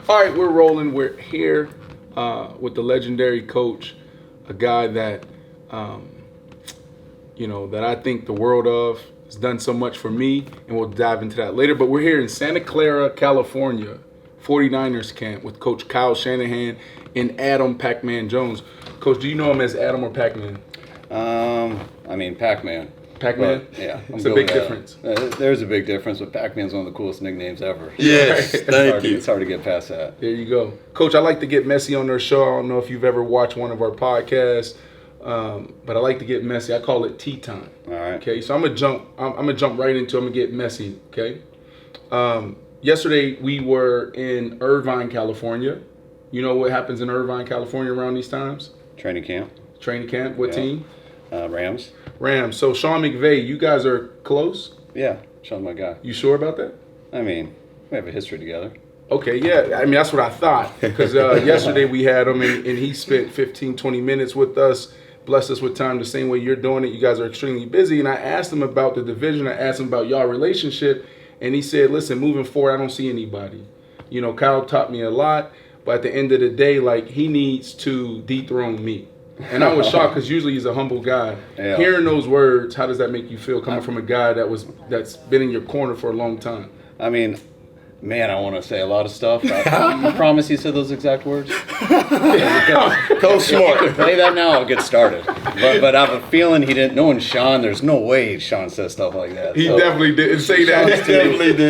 All right, we're rolling. We're here with the legendary coach, a guy that, that I think the world of. Has done so much for me, and we'll dive into that later. But we're here in Santa Clara, California, 49ers camp with Coach Kyle Shanahan and Adam Pac-Man Jones. Coach, do you know him as Adam or Pac-Man? Pac-Man. Pac-Man? Yeah. It's a big difference. There's a big difference, but Pac-Man's one of the coolest nicknames ever. Yes, thank you. It's hard to get past that. There you go. Coach, I like to get messy on their show. I don't know if you've ever watched one of our podcasts, but I like to get messy. I call it tea time. All right. Okay, so I'm gonna jump right into it. I'm gonna get messy, okay? Yesterday we were in Irvine, California. You know what happens in Irvine, California around these times? Training camp. Training camp. What team? Rams. Rams. So Sean McVay, you guys are close? Yeah, Sean's my guy. You sure about that? We have a history together. Okay, yeah. That's what I thought. Because yesterday we had him, and he spent 15, 20 minutes with us, blessed us with time the same way you're doing it. You guys are extremely busy. And I asked him about the division. I asked him about y'all relationship. And he said, listen, moving forward, I don't see anybody. Kyle taught me a lot. But at the end of the day, he needs to dethrone me. And I was shocked because usually he's a humble guy. Yeah. Hearing those words, how does that make you feel coming from a guy that's been in your corner for a long time? I want to say a lot of stuff. I promise you said those exact words. Coach Smart. You could play that now, I'll get started. But I have a feeling he didn't. Knowing Sean, there's no way Sean says stuff like that. He definitely didn't say that.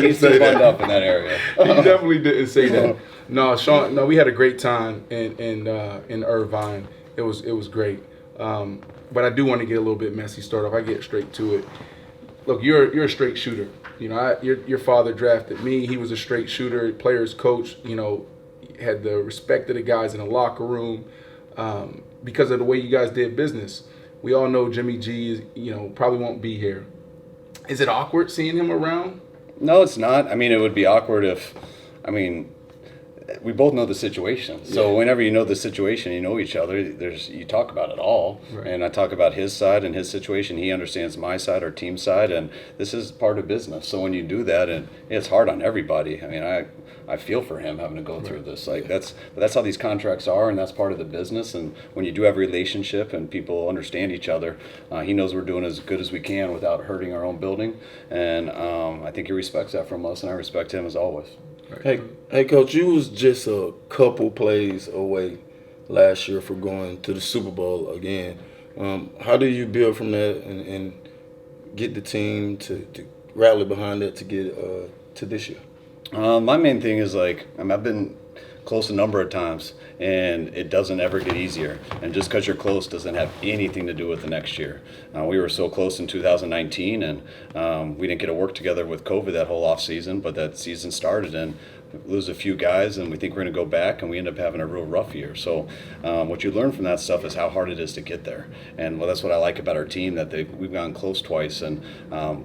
He's too buttoned up in that area. He definitely didn't say that. No, Sean. No, we had a great time in Irvine. It was great. But I do want to get a little bit messy. Start off. I get straight to it. Look, you're a straight shooter. Your father drafted me. He was a straight shooter, players coach. Had the respect of the guys in the locker room because of the way you guys did business. We all know Jimmy G probably won't be here. Is it awkward seeing him around? No, it's not. It would be awkward if, we both know the situation. So whenever you know the situation, you know each other, you talk about it all. Right. And I talk about his side and his situation. He understands my side, our team side, and this is part of business. So when you do that, and it's hard on everybody. I feel for him having to go through this. That's how these contracts are, and that's part of the business. And when you do have a relationship and people understand each other, he knows we're doing as good as we can without hurting our own building. And I think he respects that from us, and I respect him as always. Hey, Coach, you was just a couple plays away last year for going to the Super Bowl again. How do you build from that and get the team to rally behind that to get to this year? My main thing is I've been close a number of times, and it doesn't ever get easier. And just because you're close doesn't have anything to do with the next year. We were so close in 2019, and we didn't get to work together with COVID that whole off season, but that season started, and lose a few guys, and we think we're going to go back, and we end up having a real rough year. So what you learn from that stuff is how hard it is to get there. And that's what I like about our team, that we've gone close twice, and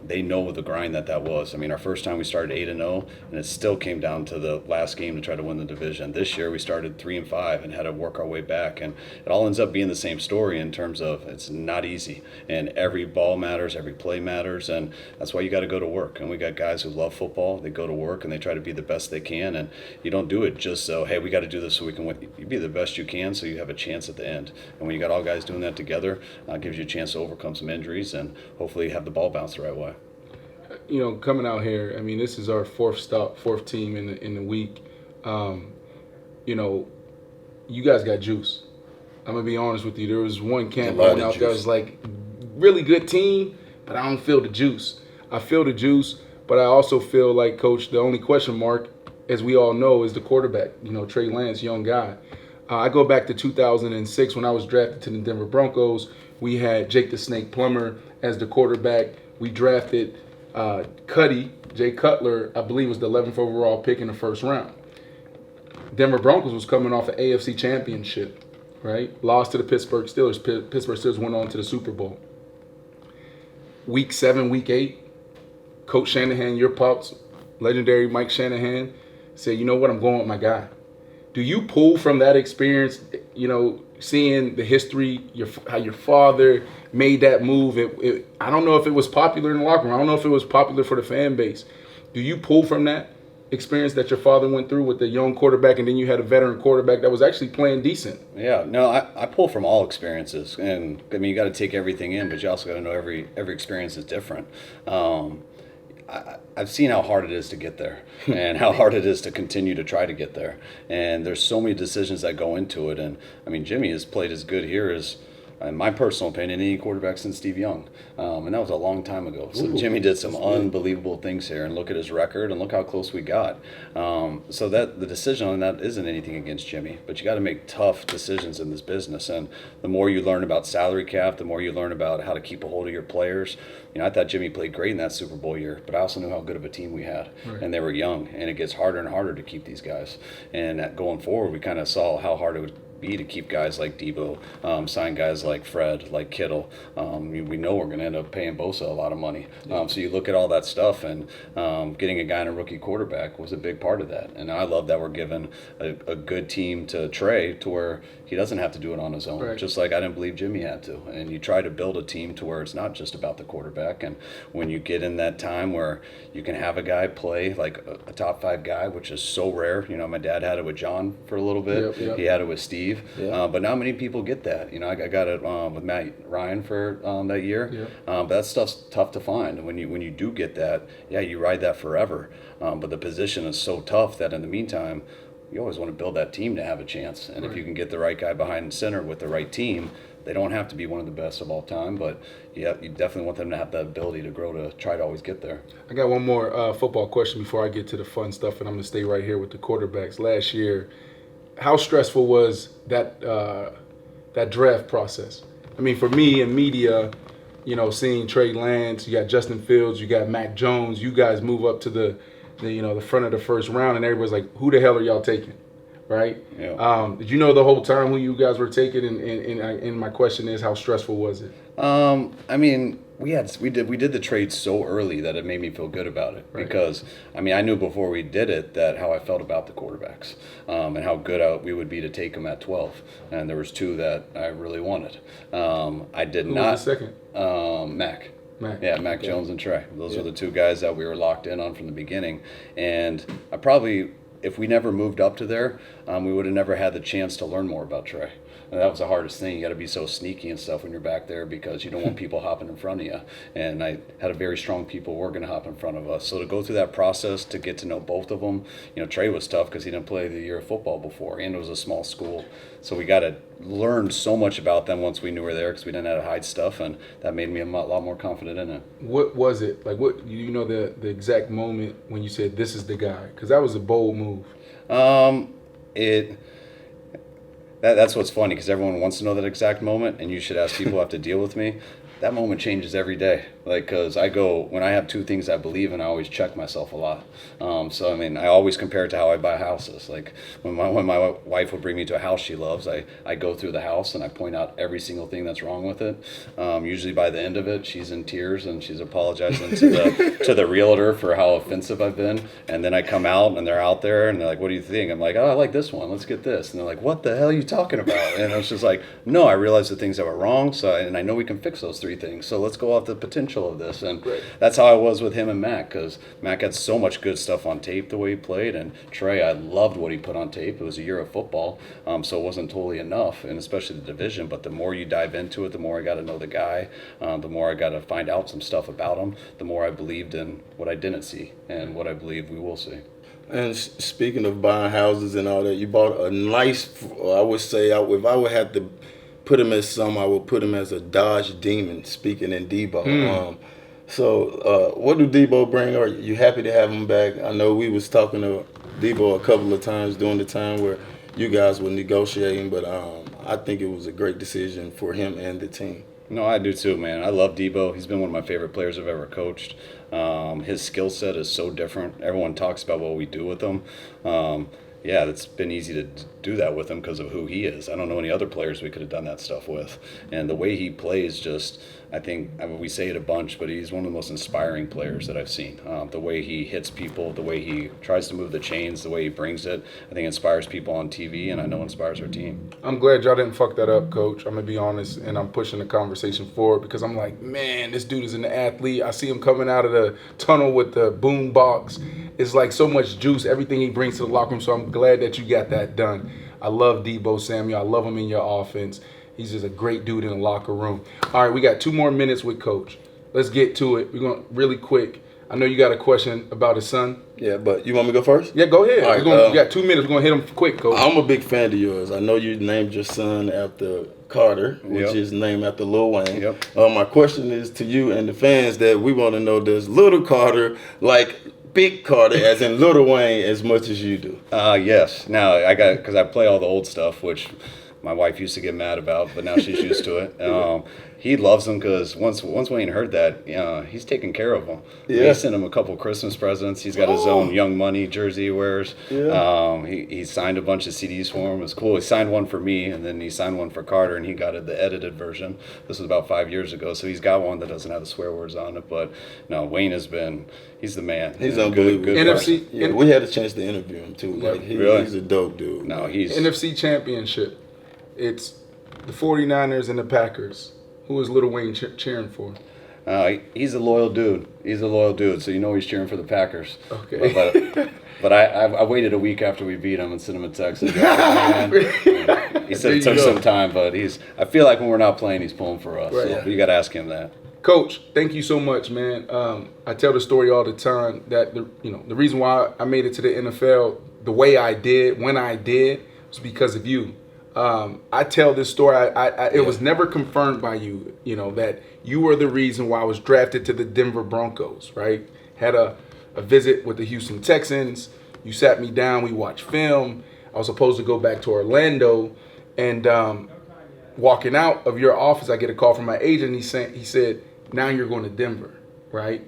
they know the grind that was. Our first time we started 8-0, and it still came down to the last game to try to win the division. This year we started 3-5 and had to work our way back, and it all ends up being the same story in terms of it's not easy, and every ball matters, every play matters, and that's why you got to go to work. And we got guys who love football. They go to work and they try to be the best they can. And you don't do it just so, hey, we got to do this so we can win. You be the best you can so you have a chance at the end. And when you got all guys doing that together, it gives you a chance to overcome some injuries and hopefully have the ball bounce the right way. Coming out here, this is our fourth team in the week. You guys got juice. I'm gonna be honest with you. There was one camp going out there was really good team, but I don't feel the juice. I feel the juice, but I also feel like, Coach, the only question mark, as we all know, is the quarterback. Trey Lance, young guy. I go back to 2006 when I was drafted to the Denver Broncos. We had Jake the Snake Plummer as the quarterback. We drafted Jay Cutler, I believe was the 11th overall pick in the first round. Denver Broncos was coming off an AFC championship, right? Lost to the Pittsburgh Steelers. Pittsburgh Steelers went on to the Super Bowl. Week 7, week 8, Coach Shanahan, your pops, legendary Mike Shanahan, said, you know what, I'm going with my guy. Do you pull from that experience, seeing the history, how your father made that move? I don't know if it was popular in the locker room. I don't know if it was popular for the fan base. Do you pull from that? experience that your father went through with the young quarterback, and then you had a veteran quarterback that was actually playing decent? Yeah, no, I pull from all experiences, and I mean you got to take everything in, but you also got to know every experience is different. I've seen how hard it is to get there and how hard it is to continue to try to get there. And there's so many decisions that go into it. And I mean, Jimmy has played as good here as, in my personal opinion, any quarterback since Steve Young. And that was a long time ago. So Jimmy did some unbelievable things here, and look at his record and look how close we got. So that the decision on that isn't anything against Jimmy, but you got to make tough decisions in this business. And the more you learn about salary cap, the more you learn about how to keep a hold of your players. You know, I thought Jimmy played great in that Super Bowl year, but I also knew how good of a team we had, and they were young, and it gets harder and harder to keep these guys. And going forward, we kind of saw how hard it would be to keep guys like Debo, sign guys like Fred, like Kittle. We know we're going to end up paying Bosa a lot of money. So you look at all that stuff, and getting a guy in a rookie quarterback was a big part of that. And I love that we're giving a good team to Trey to where he doesn't have to do it on his own, just like I didn't believe Jimmy had to. And you try to build a team to where it's not just about the quarterback. And when you get in that time where you can have a guy play like a top 5 guy, which is so rare. You know, my dad had it with John for a little bit. He had it with Steve. But not many people get that. You know, I got it with Matt Ryan for that year. But that stuff's tough to find. And when you do get that, you ride that forever. But the position is so tough that in the meantime, you always want to build that team to have a chance. And if you can get the right guy behind the center with the right team, they don't have to be one of the best of all time, but you definitely want them to have that ability to grow to try to always get there. I got one more football question before I get to the fun stuff, and I'm going to stay right here with the quarterbacks. Last year, how stressful was that draft process? I mean, for me in media, you know, seeing Trey Lance, you got Justin Fields, you got Mac Jones, you guys move up to the front of the first round, and everybody's like, who the hell are y'all taking? Right? Did you know the whole time who you guys were taking? And my question is, how stressful was it? I mean, we did the trade so early that it made me feel good about it, because I mean, I knew before we did it that how I felt about the quarterbacks, and how good we would be to take them at 12. And there was 2 that I really wanted. I did Who not. was the second? Mac. Yeah, Mac Jones and Trey. Those were the 2 guys that we were locked in on from the beginning. And I probably, if we never moved up to there, we would have never had the chance to learn more about Trey. And that was the hardest thing. You got to be so sneaky and stuff when you're back there, because you don't want people hopping in front of you. And I had a very strong people who were going to hop in front of us. So to go through that process to get to know both of them, you know, Trey was tough because he didn't play the year of football before, and it was a small school. So we got to learn so much about them once we knew we were there, because we didn't have to hide stuff, and that made me a lot more confident in it. What was it like? What the exact moment when you said this is the guy? Because that was a bold move. That's what's funny, because everyone wants to know that exact moment, and you should ask people who have to deal with me. That moment changes every day. Like, because when I have 2 things I believe in, I always check myself a lot. So, I mean, I always compare it to how I buy houses. Like, when my wife would bring me to a house she loves, I go through the house and I point out every single thing that's wrong with it. Usually by the end of it, she's in tears and she's apologizing to the realtor for how offensive I've been. And then I come out and they're out there and they're like, what do you think? I'm like, oh, I like this one. Let's get this. And they're like, what the hell are you talking about? And I was just like, no, I realized the things that were wrong. And I know we can fix those 3 things. So let's go off the potential of this. And that's how I was with him and Mac, because Mac had so much good stuff on tape the way he played. And Trey, I loved what he put on tape. It was a year of football, so it wasn't totally enough, and especially the division. But the more you dive into it, the more I got to know the guy, the more I got to find out some stuff about him, the more I believed in what I didn't see and what I believe we will see. And speaking of buying houses and all that, you bought a nice, I would say, if I would have to put him as I would put him as a Dodge Demon, speaking in Debo. So what do Debo bring? Are you happy to have him back? I know we was talking to Debo a couple of times during the time where you guys were negotiating, but I think it was a great decision for him and the team. No, I do too, man. I love Debo. He's been one of my favorite players I've ever coached. His skill set is so different. Everyone talks about what we do with him. yeah, it's been easy to do that with him because of who he is. I don't know any other players we could have done that stuff with. And the way he plays, just, I think, I mean, we say it a bunch, but he's one of the most inspiring players that I've seen. The way he hits people, the way he tries to move the chains, the way he brings it, I think inspires people on TV, and I know inspires our team. I'm glad y'all didn't fuck that up, Coach. I'm going to be honest, and I'm pushing the conversation forward because I'm like, man, this dude is an athlete. I see him coming out of the tunnel with the boom box. It's like so much juice, everything he brings to the locker room, so I'm glad that you got that done. I love Deebo Samuel. I love him in your offense. He's just a great dude in the locker room. All right, we got 2 more minutes with Coach. Let's get to it. We're going really quick. I know you got a question about his son. Yeah, but you want me to go first? Yeah, go ahead. All right, we got 2 minutes. We're going to hit him quick, Coach. I'm a big fan of yours. I know you named your son after Carter, which is named after Lil Wayne. Yep. My question is to you and the fans that we want to know, does Little Carter like Big Carter, as in Little Wayne, as much as you do? Yes. Now, because I play all the old stuff, which my wife used to get mad about, but now she's used to it. He loves them because once Wayne heard that, he's taking care of them. Yeah. He sent him a couple Christmas presents. He's got his own Young Money jersey he wears. Yeah. He signed a bunch of CDs for him. It was cool. He signed one for me, and then he signed one for Carter, and he got the edited version. This was about 5 years ago, so he's got one that doesn't have the swear words on it. But no, Wayne he's the man. He's unbelievable. Good NFC. Yeah, we had a chance to interview him too. Like Really? He's a dope dude. No, he's NFC Championship. It's the 49ers and the Packers. Who is Little Wayne cheering for? He's a loyal dude. He's a loyal dude, so you know he's cheering for the Packers. Okay. But I waited a week after we beat him and sent him a text. And he said it took some time, but I feel like when we're not playing, he's pulling for us. Right. So you got to ask him that. Coach, thank you so much, man. I tell the story all the time that the reason why I made it to the NFL the way I did, when I did, was because of you. I tell this story. It was never confirmed by you, that you were the reason why I was drafted to the Denver Broncos, right? Had a visit with the Houston Texans. You sat me down. We watched film. I was supposed to go back to Orlando, and walking out of your office, I get a call from my agent. He said, now you're going to Denver, right?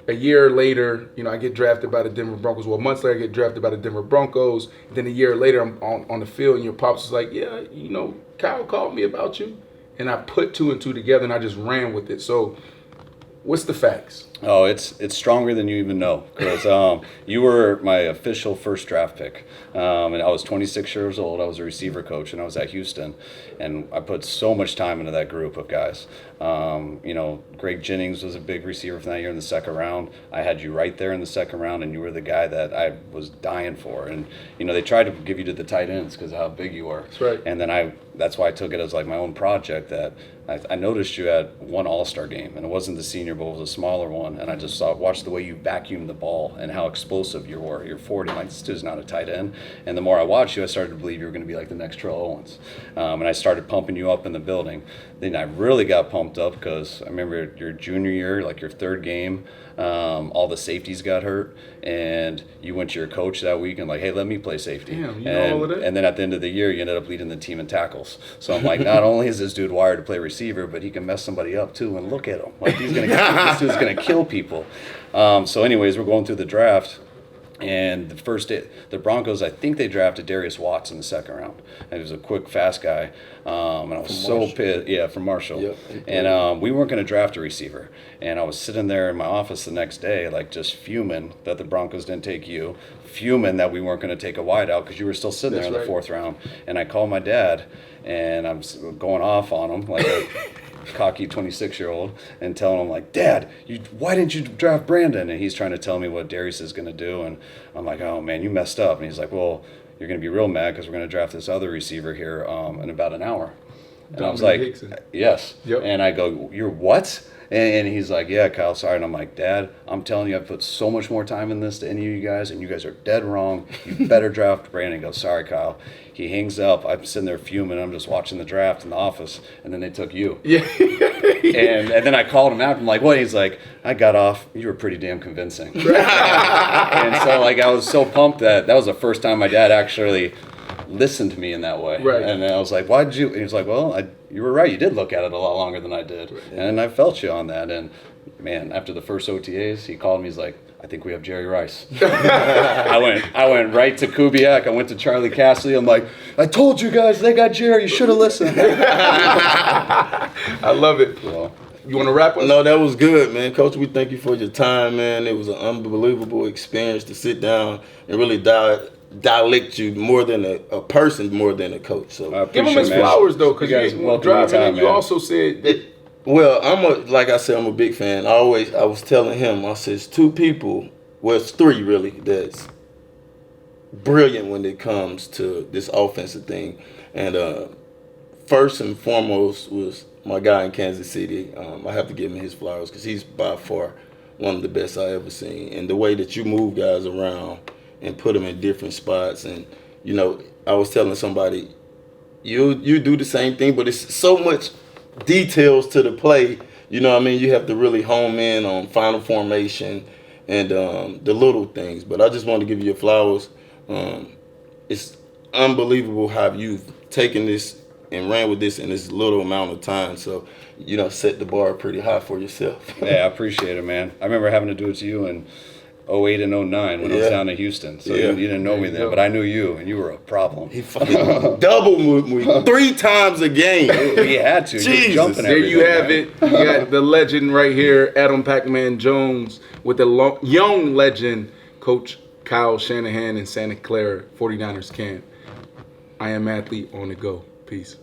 A year later, I get drafted by the Denver Broncos. Well, months later, I get drafted by the Denver Broncos. Then a year later, I'm on the field, and your pops was like, yeah, Kyle called me about you. And I put 2 and 2 together, and I just ran with it. So what's the facts? Oh, it's stronger than you even know, because you were my official first draft pick, and I was 26 years old. I was a receiver coach, and I was at Houston, and I put so much time into that group of guys. Greg Jennings was a big receiver from that year in the second round. I had you right there in the second round, and you were the guy that I was dying for. And they tried to give you to the tight ends because of how big you were. That's right. And then that's why I took it as like my own project. That I noticed you had one All-Star game, and it wasn't the Senior Bowl; it was a smaller one. And I just watched the way you vacuumed the ball and how explosive you were. You're 40. Like, this dude's not a tight end. And the more I watched you, I started to believe you were going to be like the next Terrell Owens. And I started pumping you up in the building. Then I really got pumped up because I remember your junior year, like your third game, all the safeties got hurt, and you went to your coach that week and like, hey, let me play safety. Damn, you know all of that? And then at the end of the year, you ended up leading the team in tackles. So I'm like, not only is this dude wired to play receiver, but he can mess somebody up too. And look at him, like this dude's gonna kill people. So anyways, we're going through the draft. And the first day, the Broncos, I think they drafted Darius Watts in the second round. And he was a quick, fast guy. And I was so pissed. Yeah, from Marshall. Yep. And we weren't going to draft a receiver. And I was sitting there in my office the next day, like just fuming that the Broncos didn't take you, fuming that we weren't going to take a wideout because you were still sitting there in the fourth round. And I called my dad, and I'm going off on him like a cocky 26-year-old and telling him like, Dad, why didn't you draft Brandon? And he's trying to tell me what Darius is going to do. And I'm like, oh, man, you messed up. And he's like, well, you're going to be real mad because we're going to draft this other receiver here in about an hour. And I was like, Hickson. Yes. Yep. And I go, you're what? And he's like, yeah, Kyle, sorry. And I'm like, Dad, I'm telling you, I've put so much more time in this to any of you guys, and you guys are dead wrong. You better draft Brandon. He goes, sorry, Kyle. He hangs up. I'm sitting there fuming. I'm just watching the draft in the office, and then they took you. Yeah. And then I called him out. I'm like, what? He's like, I got off. You were pretty damn convincing. And so, like, I was so pumped that was the first time my dad actually listen to me in that way. Right. And I was like, why did you? And he was like, well, you were right. You did look at it a lot longer than I did. Right. And I felt you on that. And man, after the first OTAs, he called me. He's like, I think we have Jerry Rice. I went right to Kubiak. I went to Charlie Cassidy. I'm like, I told you guys they got Jerry. You should have listened. I love it. Well, you want to wrap up? No, that was good, man. Coach, we thank you for your time, man. It was an unbelievable experience to sit down and really dialect you more than a person, more than a coach. So give him his flowers, though, because you welcome driving anytime, and you man. also said that. Well, like I said, I'm a big fan. I was telling him, I said, it's two people, well, it's three really, that's brilliant when it comes to this offensive thing. And first and foremost was my guy in Kansas City. I have to give him his flowers because he's by far one of the best I ever seen. And the way that you move guys around and put them in different spots. And, you know, I was telling somebody, you do the same thing, but it's so much details to the play. You know what I mean? You have to really home in on final formation and the little things. But I just want to give you your flowers. It's unbelievable how you've taken this and ran with this in this little amount of time. So, you know, set the bar pretty high for yourself. Yeah, I appreciate it, man. I remember having to do it to you in 08 and 09 when I was down in Houston. So you didn't know me then, but I knew you, and you were a problem. He fucking double me 3 times a game. He had to. Jesus. Jumping There you have it. You got the legend right here, Adam Pac-Man Jones, with the young legend, Coach Kyle Shanahan in Santa Clara 49ers camp. I am athlete on the go. Peace.